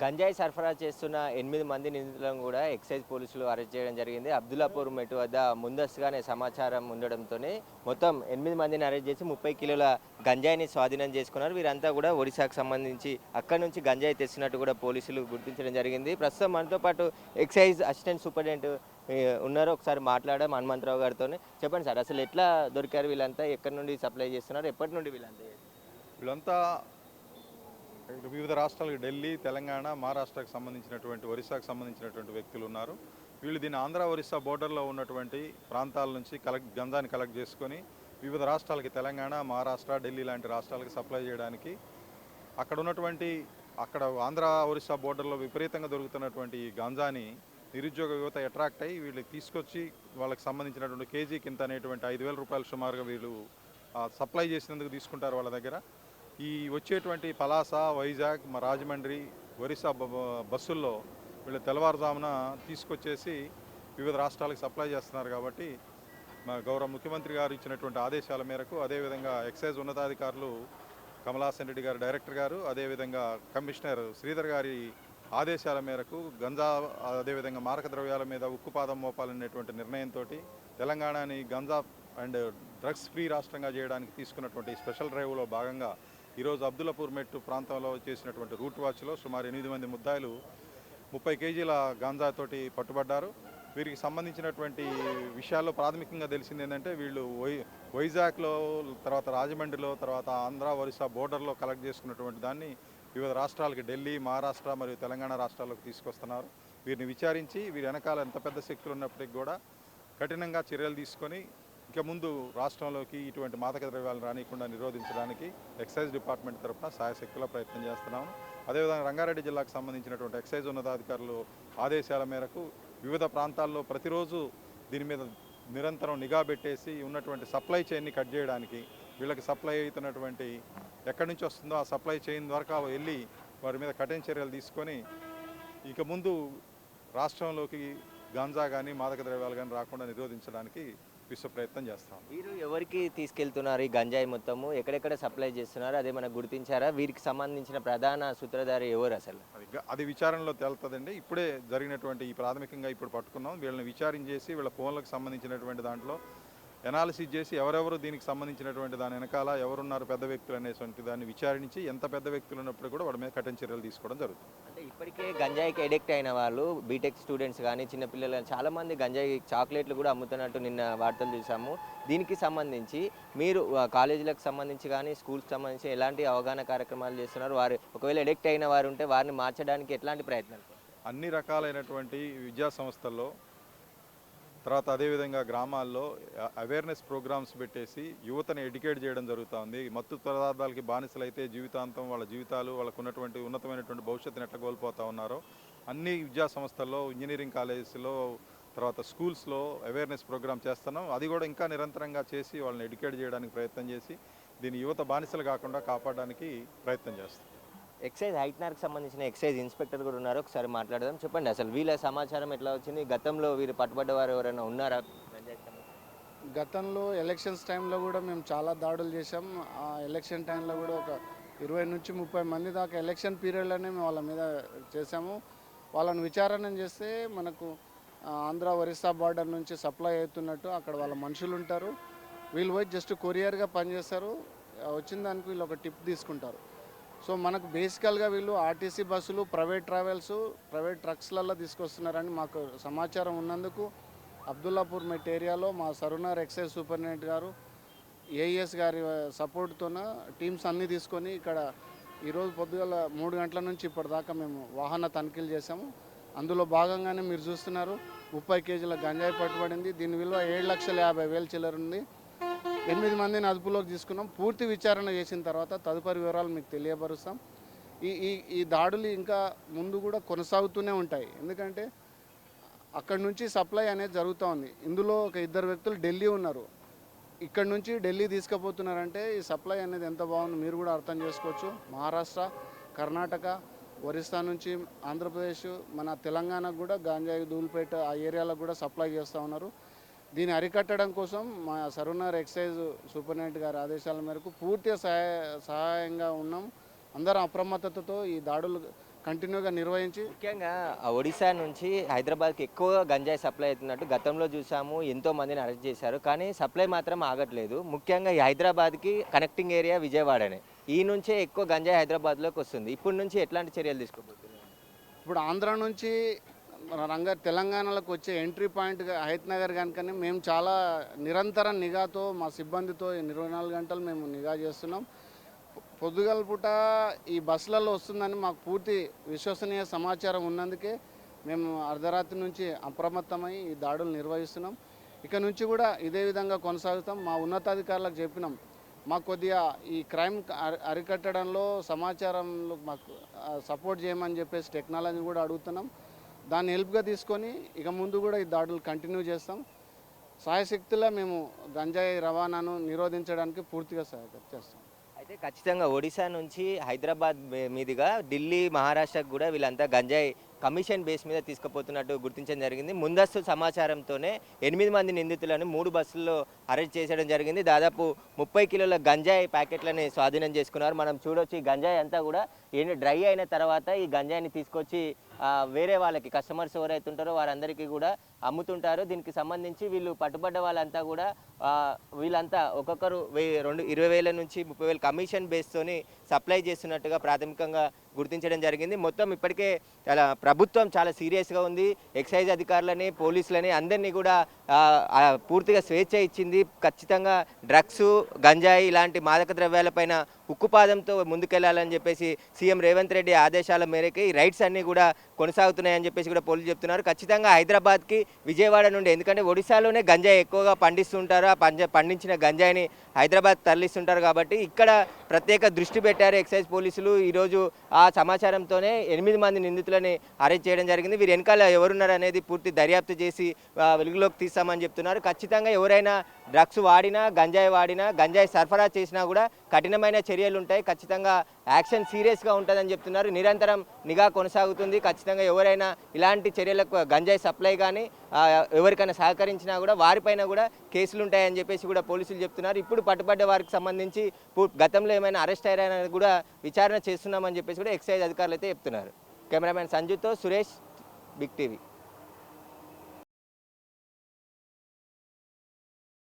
గంజాయి సరఫరా చేస్తున్న 8 మంది నిందితులను కూడా ఎక్సైజ్ పోలీసులు అరెస్ట్ చేయడం జరిగింది. అబ్దుల్లాపూర్ మెట్టు వద్ద ముందస్తుగానే సమాచారం ఉండడంతోనే మొత్తం 8 మందిని అరెస్ట్ చేసి 30 కిలోల గంజాయిని స్వాధీనం చేసుకున్నారు. వీరంతా కూడా ఒడిశాకు సంబంధించి అక్కడి నుంచి గంజాయి తెచ్చినట్టు కూడా పోలీసులు గుర్తించడం జరిగింది. ప్రస్తుతం మనతో పాటు ఎక్సైజ్ అసిస్టెంట్ సూపరింటెండెంట్ ఉన్నారు. ఒకసారి మాట్లాడడం హనుమంతరావు గారితో. చెప్పండి సార్, అసలు ఎట్లా దొరికారు వీళ్ళంతా, ఎక్కడి నుండి సప్లై చేస్తున్నారు, ఎప్పటి నుండి వీళ్ళంతా? వీళ్ళంతా వివిధ రాష్ట్రాలకు ఢిల్లీ, తెలంగాణ, మహారాష్ట్రకు సంబంధించినటువంటి, ఒరిస్సాకు సంబంధించినటువంటి వ్యక్తులు ఉన్నారు. వీళ్ళు దీన్ని ఆంధ్ర ఒరిస్సా బోర్డర్లో ఉన్నటువంటి ప్రాంతాల నుంచి గంజాని కలెక్ట్ చేసుకొని వివిధ రాష్ట్రాలకి, తెలంగాణ, మహారాష్ట్ర, ఢిల్లీ లాంటి రాష్ట్రాలకి సప్లై చేయడానికి అక్కడ ఆంధ్ర ఒరిస్సా బోర్డర్లో విపరీతంగా దొరుకుతున్నటువంటి ఈ గంజాని నిరుద్యోగ యువత అట్రాక్ట్ అయ్యి వీళ్ళకి తీసుకొచ్చి వాళ్ళకి సంబంధించినటువంటి కేజీ కింద అనేటువంటి 5,000 రూపాయలు సుమారుగా వీళ్ళు సప్లై చేసినందుకు తీసుకుంటారు వాళ్ళ దగ్గర. ఈ వచ్చేటువంటి పలాస, వైజాగ్, రాజమండ్రి, ఒరిస్సా బస్సుల్లో వీళ్ళు తెల్లవారుజామున తీసుకొచ్చేసి వివిధ రాష్ట్రాలకు సప్లై చేస్తున్నారు. కాబట్టి మా గౌరవ ముఖ్యమంత్రి గారు ఇచ్చినటువంటి ఆదేశాల మేరకు, అదేవిధంగా ఎక్సైజ్ ఉన్నతాధికారులు కమలాసన్ రెడ్డి గారు డైరెక్టర్ గారు, అదేవిధంగా కమిషనర్ శ్రీధర్ గారి ఆదేశాల మేరకు గంజా, అదేవిధంగా మారక ద్రవ్యాల మీద ఉక్కుపాదం మోపాలనేటువంటి నిర్ణయంతో తెలంగాణని గంజా అండ్ డ్రగ్స్ ఫ్రీ రాష్ట్రంగా చేయడానికి తీసుకున్నటువంటి స్పెషల్ డ్రైవ్లో భాగంగా ఈరోజు అబ్దుల్లాపూర్ మెట్టు ప్రాంతంలో చేసినటువంటి రూట్ వాచ్లో సుమారు 8 మంది ముద్దాయిలు 30 కేజీల గాంజాతోటి పట్టుబడ్డారు. వీరికి సంబంధించినటువంటి విషయాల్లో ప్రాథమికంగా తెలిసింది ఏంటంటే, వీళ్ళు వైజాగ్లో, తర్వాత రాజమండ్రిలో, తర్వాత ఆంధ్ర ఒరిస్సా బోర్డర్లో కలెక్ట్ చేసుకున్నటువంటి దాన్ని వివిధ రాష్ట్రాలకి, ఢిల్లీ, మహారాష్ట్ర మరియు తెలంగాణ రాష్ట్రాలకు తీసుకొస్తున్నారు. వీరిని విచారించి వీరి వెనకాల ఎంత పెద్ద శక్తులు ఉన్నప్పటికీ కూడా కఠినంగా చర్యలు తీసుకొని ఇక ముందు రాష్ట్రంలోకి ఇటువంటి మాదక ద్రవ్యాలను రానియకుండా నిరోధించడానికి ఎక్సైజ్ డిపార్ట్మెంట్ తరఫున సాయశక్తుల ప్రయత్నం చేస్తున్నాము. అదేవిధంగా రంగారెడ్డి జిల్లాకు సంబంధించినటువంటి ఎక్సైజ్ ఉన్నతాధికారులు ఆదేశాల మేరకు వివిధ ప్రాంతాల్లో ప్రతిరోజు దీని మీద నిరంతరం నిఘా పెట్టేసి ఉన్నటువంటి సప్లై చైన్ని కట్ చేయడానికి, వీళ్ళకి సప్లై అవుతున్నటువంటి ఎక్కడి నుంచి వస్తుందో ఆ సప్లై చైన్ ద్వారా వెళ్ళి వారి మీద కఠిన చర్యలు తీసుకొని ఇక ముందు రాష్ట్రంలోకి గాంజా కానీ మాదక ద్రవ్యాలు కానీ రాకుండా నిరోధించడానికి విశ్వ ప్రయత్నం చేస్తాం. వీరు ఎవరికి తీసుకెళ్తున్నారు ఈ గంజాయి మొత్తము, ఎక్కడెక్కడ సప్లై చేస్తున్నారు, అదే మనకు గుర్తించారా? వీరికి సంబంధించిన ప్రధాన సూత్రధారి ఎవరు అసలు? అది విచారణలో తేలుతుందండి. ఇప్పుడే జరిగినటువంటి ఈ ప్రాథమికంగా ఇప్పుడు పట్టుకున్నాం. వీళ్ళని విచారించేసి వీళ్ళ ఫోన్లకు సంబంధించినటువంటి దాంట్లో ఎనాలిసిస్ చేసి ఎవరెవరు దీనికి సంబంధించినటువంటి దాని వెనకాల ఎవరున్నారు పెద్ద వ్యక్తులు అనేటువంటి దాన్ని విచారించి ఎంత పెద్ద వ్యక్తులు ఉన్నప్పుడు కూడా వాడి మీద కఠిన చర్యలు తీసుకోవడం జరుగుతుంది. అంటే ఇప్పటికే గంజాయికి అడిక్ట్ అయిన వాళ్ళు, బీటెక్ స్టూడెంట్స్ కానీ, చిన్నపిల్లలు కానీ చాలామంది గంజాయి చాక్లెట్లు కూడా అమ్ముతున్నట్టు నిన్న వార్తలు చూసాము. దీనికి సంబంధించి మీరు కాలేజీలకు సంబంధించి కానీ, స్కూల్స్కి సంబంధించి ఎలాంటి అవగాహన కార్యక్రమాలు చేస్తున్నారు? వారు ఒకవేళ అడిక్ట్ అయిన వారు ఉంటే వారిని మార్చడానికి ఎట్లాంటి ప్రయత్నాలు? అన్ని రకాలైనటువంటి విద్యా సంస్థల్లో, తర్వాత అదేవిధంగా గ్రామాల్లో అవేర్నెస్ ప్రోగ్రామ్స్ పెట్టేసి యువతని ఎడ్యుకేట్ చేయడం జరుగుతుంది. మత్తు పదార్థాలకి బానిసలైతే జీవితాంతం వాళ్ళ జీవితాలు, వాళ్ళకు ఉన్నటువంటి ఉన్నతమైనటువంటి భవిష్యత్తుని ఎట్లా కోల్పోతూ ఉన్నారో అన్ని విద్యా సంస్థల్లో, ఇంజనీరింగ్ కాలేజెస్లో, తర్వాత స్కూల్స్లో అవేర్నెస్ ప్రోగ్రామ్ చేస్తున్నాం. అది కూడా ఇంకా నిరంతరంగా చేసి వాళ్ళని ఎడ్యుకేట్ చేయడానికి ప్రయత్నం చేసి దీని యువత బానిసలు కాకుండా కాపాడడానికి ప్రయత్నం చేస్తాం. ఎక్సైజ్ హైట్నార్కి సంబంధించిన ఎక్సైజ్ ఇన్స్పెక్టర్ కూడా ఉన్నారు. ఒకసారి మాట్లాడదాం. చెప్పండి, అసలు వీళ్ళ సమాచారం ఎట్లా వచ్చింది? గతంలో వీరు పట్టుబడ్డవారు ఎవరైనా ఉన్నారా? గతంలో ఎలక్షన్స్ టైంలో కూడా మేము చాలా దాడులు చేసాం. ఆ ఎలక్షన్ టైంలో కూడా ఒక 20 నుంచి 30 మంది దాకా ఎలక్షన్ పీరియడ్లోనే మేము వాళ్ళ మీద చేసాము. వాళ్ళని విచారణ చేస్తే మనకు ఆంధ్ర ఒరిస్సా బార్డర్ నుంచి సప్లై అవుతున్నట్టు అక్కడ వాళ్ళ మనుషులు ఉంటారు. వీళ్ళు పోయి జస్ట్ కొరియర్గా పనిచేస్తారు. వచ్చిన దానికి వీళ్ళు ఒక టిప్ తీసుకుంటారు. సో మనకు బేసికల్గా వీళ్ళు ఆర్టీసీ బస్సులు, ప్రైవేట్ ట్రావెల్స్, ప్రైవేట్ ట్రక్స్లలో తీసుకొస్తున్నారని మాకు సమాచారం ఉన్నందుకు అబ్దుల్లాపూర్ మెట్ ఏరియాలో మా సరునార్ ఎక్సైజ్ సూపరింటెండెంట్ గారు, ఏఈఎస్ గారి సపోర్ట్తోన టీమ్స్ అన్నీ తీసుకొని ఇక్కడ ఈరోజు పొద్దుగల 3 గంటల నుంచి ఇప్పటిదాకా మేము వాహన తనిఖీలు చేసాము. అందులో భాగంగానే మీరు చూస్తున్నారు 30 కేజీల గంజాయి పట్టుబడింది. దీని విలువ 7,50,000 చిల్లర ఉంది. 8 మందిని అదుపులోకి తీసుకున్నాం. పూర్తి విచారణ చేసిన తర్వాత తదుపరి వివరాలు మీకు తెలియపరుస్తాం. ఈ దాడులు ఇంకా ముందు కూడా కొనసాగుతూనే ఉంటాయి. ఎందుకంటే అక్కడి నుంచి సప్లై అనేది జరుగుతూ ఉంది. ఇందులో ఒక 2 వ్యక్తులు ఢిల్లీ ఉన్నారు. ఇక్కడ నుంచి ఢిల్లీ తీసుకుపోతున్నారంటే ఈ సప్లై అనేది ఎంత బాగుంది మీరు కూడా అర్థం చేసుకోవచ్చు. మహారాష్ట్ర, కర్ణాటక, ఒరిస్సా నుంచి ఆంధ్రప్రదేశ్, మన తెలంగాణకు కూడా గాంజాయి, ధూల్పేట ఆ ఏరియాలకు కూడా సప్లై చేస్తూ ఉన్నారు. దీన్ని అరికట్టడం కోసం మా సరునార్ ఎక్సైజ్ సూపరింటెండెంట్ గారి ఆదేశాల మేరకు పూర్తిగా సహాయంగా ఉన్నాం. అందరం అప్రమత్తతతో ఈ దాడులు కంటిన్యూగా నిర్వహించి ముఖ్యంగా ఆ ఒడిశా నుంచి హైదరాబాద్కి ఎక్కువ గంజాయి సప్లై అవుతున్నట్టు గతంలో చూసాము, ఎంతో మందిని అరెస్ట్ చేశారు. కానీ సప్లై మాత్రం ఆగట్లేదు. ముఖ్యంగా ఈ హైదరాబాద్కి కనెక్టింగ్ ఏరియా విజయవాడనే. ఈ నుంచే ఎక్కువ గంజాయి హైదరాబాద్లోకి వస్తుంది. ఇప్పటి నుంచి ఎట్లాంటి చర్యలు తీసుకోబోతున్నారు? ఇప్పుడు ఆంధ్ర నుంచి మన తెలంగాణలోకి వచ్చే ఎంట్రీ పాయింట్గా హయత్ నగర్ కనుకనే మేము చాలా నిరంతరం నిఘాతో మా సిబ్బందితో 24 గంటలు మేము నిఘా చేస్తున్నాం. పొద్దుగల పూట ఈ బస్సులలో వస్తుందని మాకు పూర్తి విశ్వసనీయ సమాచారం ఉన్నందుకే మేము అర్ధరాత్రి నుంచి అప్రమత్తమై ఈ దాడులు నిర్వహిస్తున్నాం. ఇక నుంచి కూడా ఇదే విధంగా కొనసాగుతాం. మా ఉన్నతాధికారులకు చెప్పినాం, మాకు కొద్దిగా ఈ క్రైమ్ అరికట్టడంలో సమాచారంలో మాకు సపోర్ట్ చేయమని చెప్పేసి టెక్నాలజీ కూడా అడుగుతున్నాం. దాన్ని హెల్ప్గా తీసుకొని ఇక ముందు కూడా ఈ దాడులు కంటిన్యూ చేస్తాం. సాయశక్తిలో మేము గంజాయి రవాణాను నిరోధించడానికి పూర్తిగా సహాయం చేస్తాం. అయితే ఖచ్చితంగా ఒడిశా నుంచి హైదరాబాద్ మీదుగా ఢిల్లీ, మహారాష్ట్రకు కూడా వీళ్ళంతా గంజాయి కమిషన్ బేస్ మీద తీసుకుపోతున్నట్టు గుర్తించడం జరిగింది. ముందస్తు సమాచారంతోనే 8 మంది నిందితులను 3 బస్సుల్లో అరెస్ట్ చేయడం జరిగింది. దాదాపు 30 కిలోల గంజాయి ప్యాకెట్లని స్వాధీనం చేసుకున్నారు. మనం చూడొచ్చు, ఈ గంజాయి అంతా కూడా డ్రై అయిన తర్వాత ఈ గంజాయిని తీసుకొచ్చి వేరే వాళ్ళకి, కస్టమర్స్ ఎవరైతే ఉంటారో వారందరికీ కూడా అమ్ముతుంటారు. దీనికి సంబంధించి వీళ్ళు పట్టుబడ్డ వాళ్ళంతా కూడా వీళ్ళంతా ఒక్కొక్కరు 20,000 నుంచి 30,000 కమిషన్ బేస్తోని సప్లై చేస్తున్నట్టుగా ప్రాథమికంగా గుర్తించడం జరిగింది. మొత్తం ఇప్పటికే ప్రభుత్వం చాలా సీరియస్గా ఉంది. ఎక్సైజ్ అధికారులని, పోలీసులని అందరినీ కూడా పూర్తిగా స్వేచ్ఛ ఇచ్చింది. ఖచ్చితంగా డ్రగ్స్, గంజాయి ఇలాంటి మాదక ద్రవ్యాలపైన ఉక్కుపాదంతో ముందుకెళ్లాలని చెప్పేసి సీఎం రేవంత్ రెడ్డి ఆదేశాల మేరకు ఈ రైడ్స్ అన్నీ కూడా కొనసాగుతున్నాయని చెప్పేసి కూడా పోలీసులు చెప్తున్నారు. ఖచ్చితంగా హైదరాబాద్కి విజయవాడ నుండి, ఎందుకంటే ఒడిశాలోనే గంజాయి ఎక్కువగా పండిస్తుంటారు. ఆ పండించిన గంజాయిని హైదరాబాద్ తరలిస్తుంటారు కాబట్టి ఇక్కడ ప్రత్యేక దృష్టి పెట్టారు ఎక్సైజ్ పోలీసులు. ఈరోజు ఆ సమాచారంతోనే 8 మంది నిందితులని అరెస్ట్ చేయడం జరిగింది. వీరు వెనకాల ఎవరున్నారు అనేది పూర్తి దర్యాప్తు చేసి వెలుగులోకి తీస్తామని చెప్తున్నారు. ఖచ్చితంగా ఎవరైనా డ్రగ్స్ వాడినా, గంజాయి సరఫరా చేసినా కూడా కఠినమైన చర్యలు ఉంటాయి. ఖచ్చితంగా యాక్షన్ సీరియస్గా ఉంటుందని చెప్తున్నారు. నిరంతరం నిఘా కొనసాగుతుంది. ఖచ్చితంగా ఎవరైనా ఇలాంటి చర్యలకు, గంజాయి సప్లై కానీ ఎవరికైనా సహకరించినా కూడా వారిపైన కూడా కేసులు ఉంటాయని చెప్పేసి కూడా పోలీసులు చెప్తున్నారు. ఇప్పుడు పట్టుబడ్డ వారికి సంబంధించి గతంలో ఏమైనా అరెస్ట్ అయ్యారని కూడా విచారణ చేస్తున్నామని చెప్పేసి కూడా ఎక్సైజ్ అధికారులు అయితే చెప్తున్నారు. కెమెరామెన్ సంజుతో సురేష్, బిగ్ టీవీ.